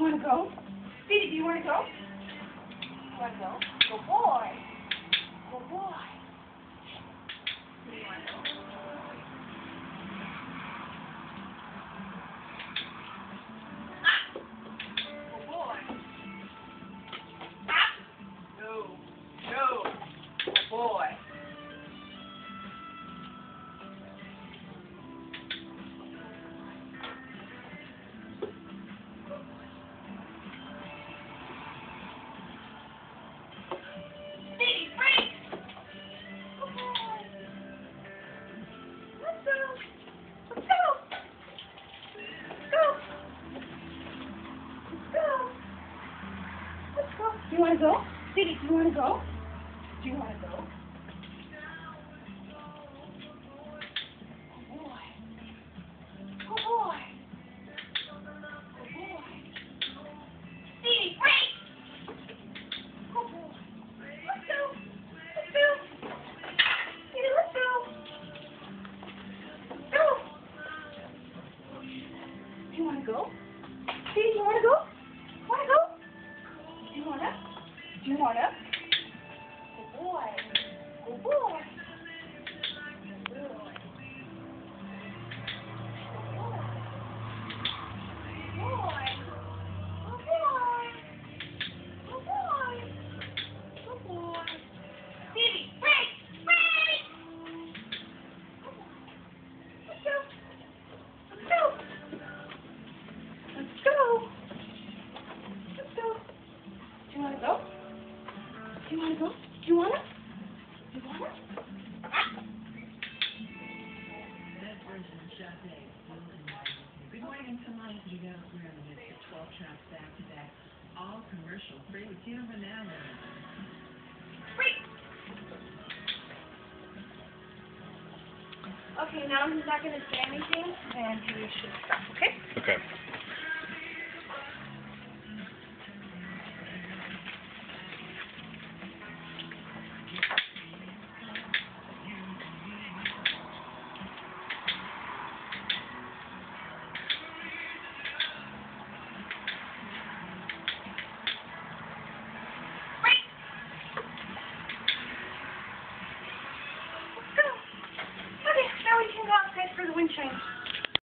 want to go? Speedy, do you want to go? You want to go? Good boy. Good boy. Do you want to go? Good boy. No. No. Good boy. Do you want to go? Diddy, do you want to go? Do you want to go? Good boy. Good boy. Good boy. Diddy, wait! Good boy. Let's go. Let's go. Diddy, let's go. Go. Do you want to go? Diddy, do you want to go? Want to go? Do you want to? Do you want to? Good boy. Good boy. Good boy. Do you want to go? Do you want to go? Do you want to? Do you want to? Good morning, tonight you go through the mix of 12 tracks back to back, all commercial free with Tina Vanelli. Okay, now he's not going to say anything, and we should stop, okay? Okay. Okay, now we can go outside for the wind chime.